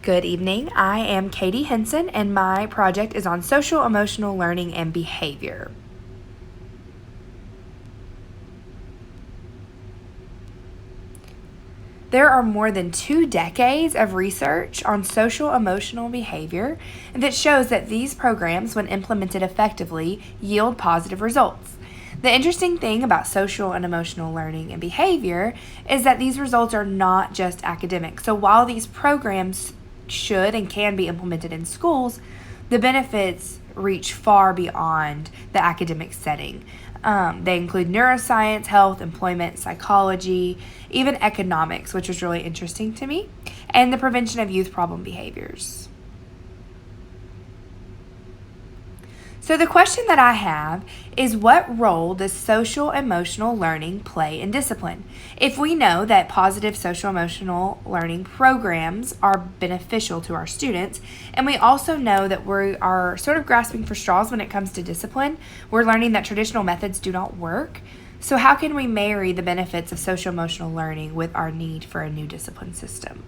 Good evening. I am Katie Henson, and my project is on social emotional learning and behavior. There are more than 2 decades of research on social emotional behavior that shows that these programs, when implemented effectively, yield positive results. The interesting thing about social and emotional learning and behavior is that these results are not just academic. So while these programs should and can be implemented in schools, the benefits reach far beyond the academic setting. They include neuroscience, health, employment, psychology, even economics, which was really interesting to me, and the prevention of youth problem behaviors. So the question that I have is, what role does social emotional learning play in discipline? If we know that positive social emotional learning programs are beneficial to our students, and we also know that we are sort of grasping for straws when it comes to discipline, we're learning that traditional methods do not work. So how can we marry the benefits of social emotional learning with our need for a new discipline system?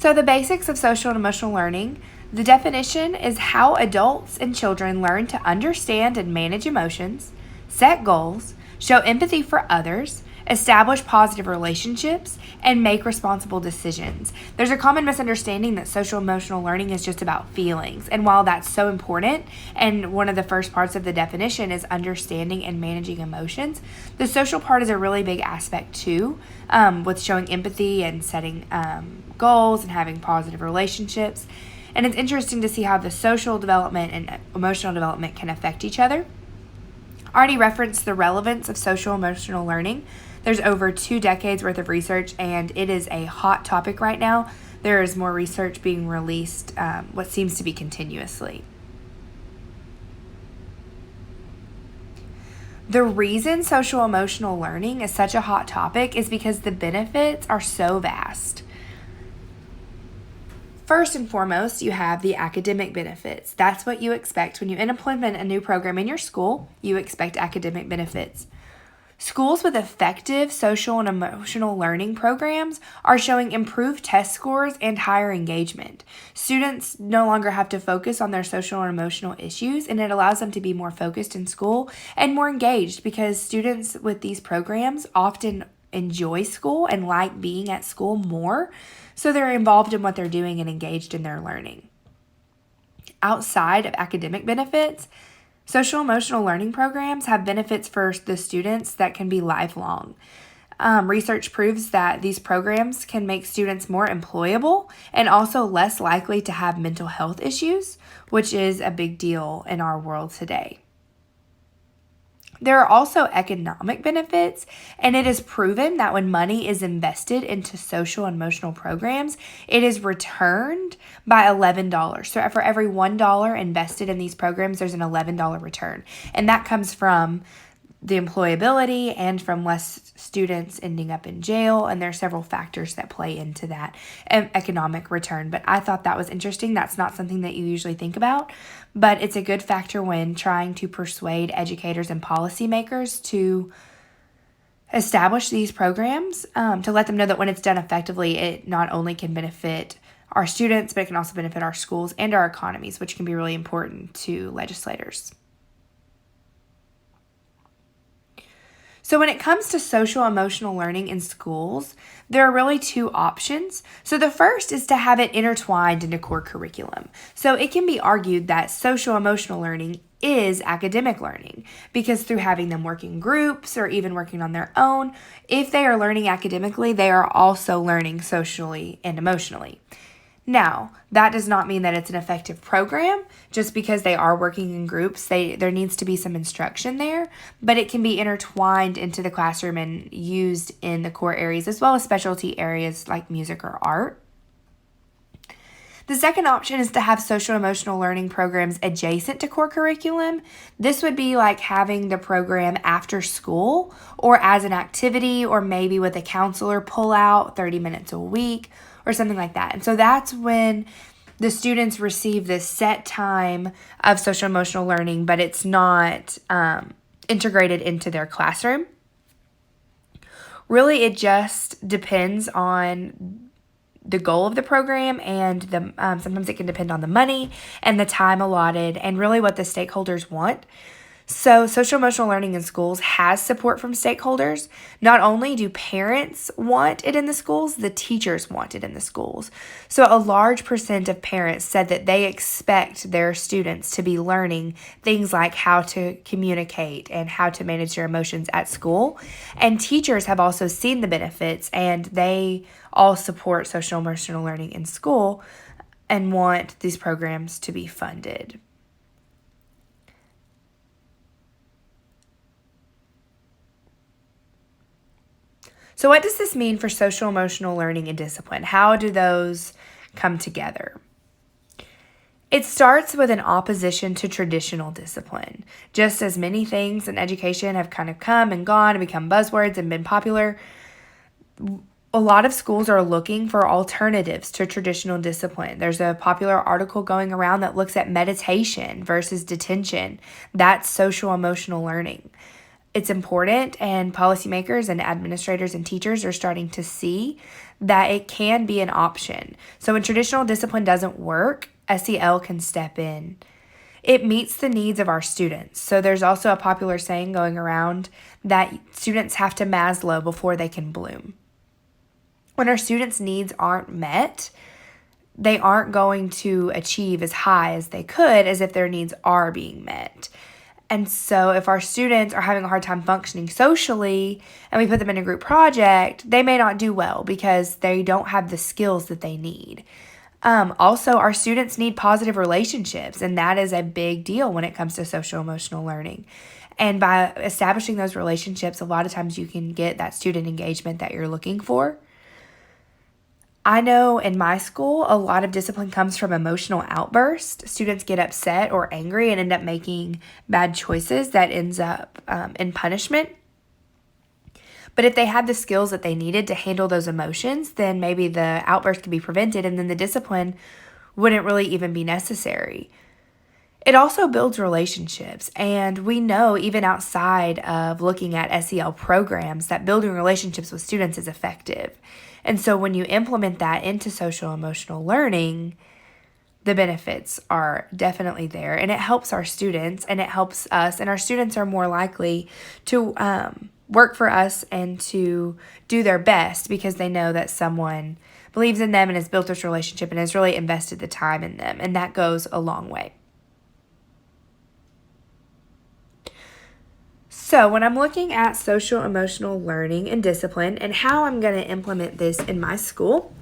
So the basics of social and emotional learning, the definition is how adults and children learn to understand and manage emotions, set goals, show empathy for others, establish positive relationships, and make responsible decisions. There's a common misunderstanding that social emotional learning is just about feelings. And while that's so important, and one of the first parts of the definition is understanding and managing emotions, the social part is a really big aspect too, with showing empathy and setting goals and having positive relationships. And it's interesting to see how the social development and emotional development can affect each other. I already referenced the relevance of social emotional learning. There's over 2 decades worth of research, and it is a hot topic right now. There is more research being released, what seems to be continuously. The reason social emotional learning is such a hot topic is because the benefits are so vast. First and foremost, you have the academic benefits. That's what you expect when you implement a new program in your school. You expect academic benefits. Schools with effective social and emotional learning programs are showing improved test scores and higher engagement. Students no longer have to focus on their social and emotional issues, and it allows them to be more focused in school and more engaged, because students with these programs often enjoy school and like being at school more, so they're involved in what they're doing and engaged in their learning. Outside of academic benefits, social emotional learning programs have benefits for the students that can be lifelong. Research proves that these programs can make students more employable and also less likely to have mental health issues, which is a big deal in our world today. There are also economic benefits, and it is proven that when money is invested into social and emotional programs, it is returned by $11. So for every $1 invested in these programs, there's an $11 return. And that comes from the employability and from less students ending up in jail. And there are several factors that play into that economic return. But I thought that was interesting. That's not something that you usually think about, but it's a good factor when trying to persuade educators and policymakers to establish these programs, to let them know that when it's done effectively, it not only can benefit our students, but it can also benefit our schools and our economies, which can be really important to legislators. So when it comes to social emotional learning in schools, there are really 2 options. So the first is to have it intertwined into core curriculum. So it can be argued that social emotional learning is academic learning, because through having them work in groups or even working on their own, if they are learning academically, they are also learning socially and emotionally. Now, that does not mean that it's an effective program just because they are working in groups. There needs to be some instruction there, but it can be intertwined into the classroom and used in the core areas as well as specialty areas like music or art. The second option is to have social emotional learning programs adjacent to core curriculum. This would be like having the program after school or as an activity, or maybe with a counselor pull out 30 minutes a week or something like that. And so that's when the students receive this set time of social emotional learning, but it's not integrated into their classroom. Really, it just depends on the goal of the program, and sometimes it can depend on the money and the time allotted and really what the stakeholders want. So, social emotional learning in schools has support from stakeholders. Not only do parents want it in the schools, the teachers want it in the schools. So, a large percent of parents said that they expect their students to be learning things like how to communicate and how to manage their emotions at school. And teachers have also seen the benefits, and they all support social emotional learning in school and want these programs to be funded. So, what does this mean for social emotional learning and discipline? How do those come together? It starts with an opposition to traditional discipline. Just as many things in education have kind of come and gone and become buzzwords and been popular, a lot of schools are looking for alternatives to traditional discipline. There's a popular article going around that looks at meditation versus detention. That's social emotional learning. It's important, and policymakers and administrators and teachers are starting to see that it can be an option. So when traditional discipline doesn't work, SEL can step in. It meets the needs of our students. So there's also a popular saying going around that students have to Maslow before they can bloom. When our students' needs aren't met, they aren't going to achieve as high as they could as if their needs are being met. And so if our students are having a hard time functioning socially and we put them in a group project, they may not do well because they don't have the skills that they need. Also, our students need positive relationships, and that is a big deal when it comes to social emotional learning. And by establishing those relationships, a lot of times you can get that student engagement that you're looking for. I know in my school, a lot of discipline comes from emotional outbursts. Students get upset or angry and end up making bad choices that ends up in punishment. But if they had the skills that they needed to handle those emotions, then maybe the outburst could be prevented and then the discipline wouldn't really even be necessary. It also builds relationships, and we know even outside of looking at SEL programs that building relationships with students is effective. And so when you implement that into social emotional learning, the benefits are definitely there, and it helps our students and it helps us, and our students are more likely to work for us and to do their best because they know that someone believes in them and has built this relationship and has really invested the time in them, and that goes a long way. So when I'm looking at social emotional learning and discipline and how I'm going to implement this in my school,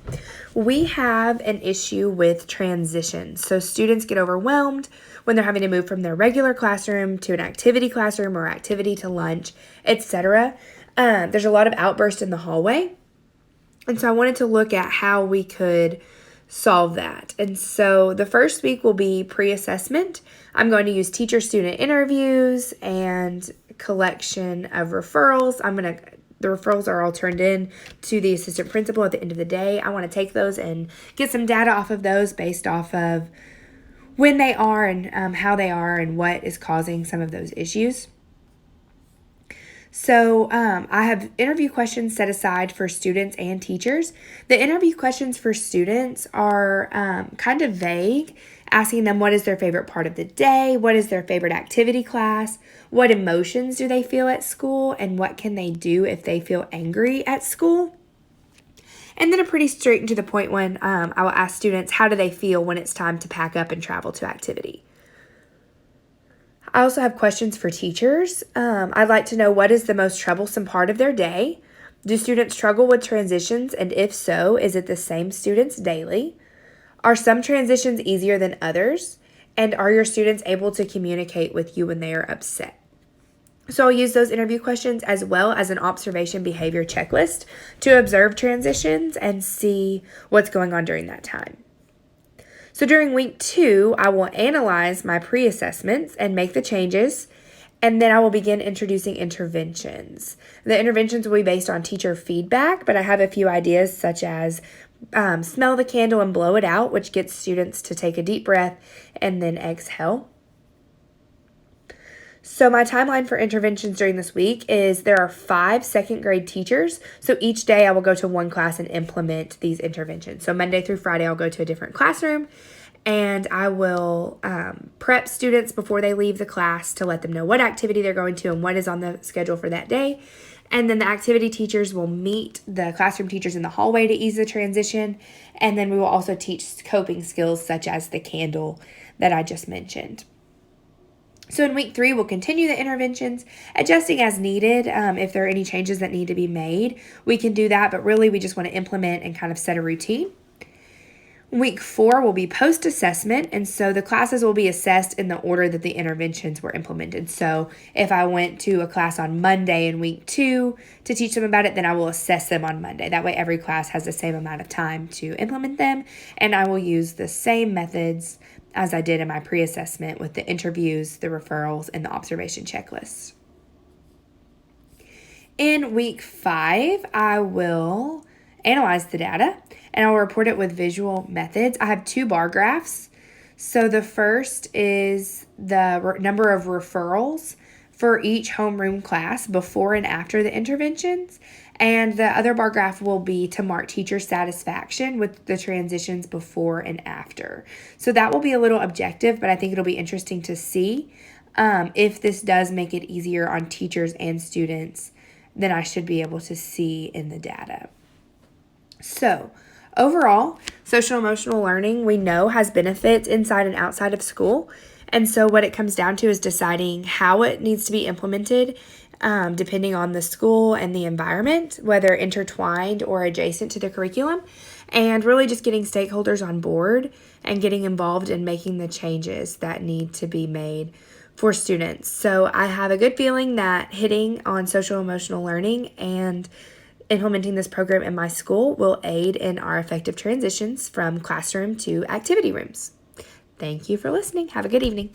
we have an issue with transitions. So students get overwhelmed when they're having to move from their regular classroom to an activity classroom or activity to lunch, etc. There's a lot of outbursts in the hallway. And so I wanted to look at how we could solve that. And so the first week will be pre-assessment. I'm going to use teacher-student interviews and collection of referrals. The referrals are all turned in to the assistant principal at the end of the day. I want to take those and get some data off of those based off of when they are and how they are and what is causing some of those issues. So I have interview questions set aside for students and teachers. The interview questions for students are kind of vague, asking them what is their favorite part of the day, what is their favorite activity class, what emotions do they feel at school, and what can they do if they feel angry at school. And then a pretty straight and to the point one, I will ask students how do they feel when it's time to pack up and travel to activity. I also have questions for teachers. I'd like to know what is the most troublesome part of their day. Do students struggle with transitions? And if so, is it the same students daily? Are some transitions easier than others? And are your students able to communicate with you when they are upset? So I'll use those interview questions as well as an observation behavior checklist to observe transitions and see what's going on during that time. So during week 2, I will analyze my pre-assessments and make the changes, and then I will begin introducing interventions. The interventions will be based on teacher feedback, but I have a few ideas such as smell the candle and blow it out, which gets students to take a deep breath and then exhale. So my timeline for interventions during this week is there are 5 second grade teachers. So each day I will go to one class and implement these interventions. So Monday through Friday I'll go to a different classroom and I will prep students before they leave the class to let them know what activity they're going to and what is on the schedule for that day. And then the activity teachers will meet the classroom teachers in the hallway to ease the transition. And then we will also teach coping skills such as the candle that I just mentioned. So in week 3, we'll continue the interventions, adjusting as needed. If there are any changes that need to be made, we can do that. But really, we just want to implement and kind of set a routine. Week 4 will be post-assessment, and so the classes will be assessed in the order that the interventions were implemented. So if I went to a class on Monday in week 2 to teach them about it, then I will assess them on Monday. That way every class has the same amount of time to implement them, and I will use the same methods as I did in my pre-assessment with the interviews, the referrals, and the observation checklists. In week 5, I will analyze the data and I'll report it with visual methods. I have 2 bar graphs. So the first is the number of referrals for each homeroom class before and after the interventions. And the other bar graph will be to mark teacher satisfaction with the transitions before and after. So that will be a little objective, but I think it'll be interesting to see if this does make it easier on teachers and students, then I should be able to see in the data. So overall, social emotional learning we know has benefits inside and outside of school. And so what it comes down to is deciding how it needs to be implemented depending on the school and the environment, whether intertwined or adjacent to the curriculum, and really just getting stakeholders on board and getting involved in making the changes that need to be made for students. So I have a good feeling that hitting on social emotional learning and implementing this program in my school will aid in our effective transitions from classroom to activity rooms. Thank you for listening. Have a good evening.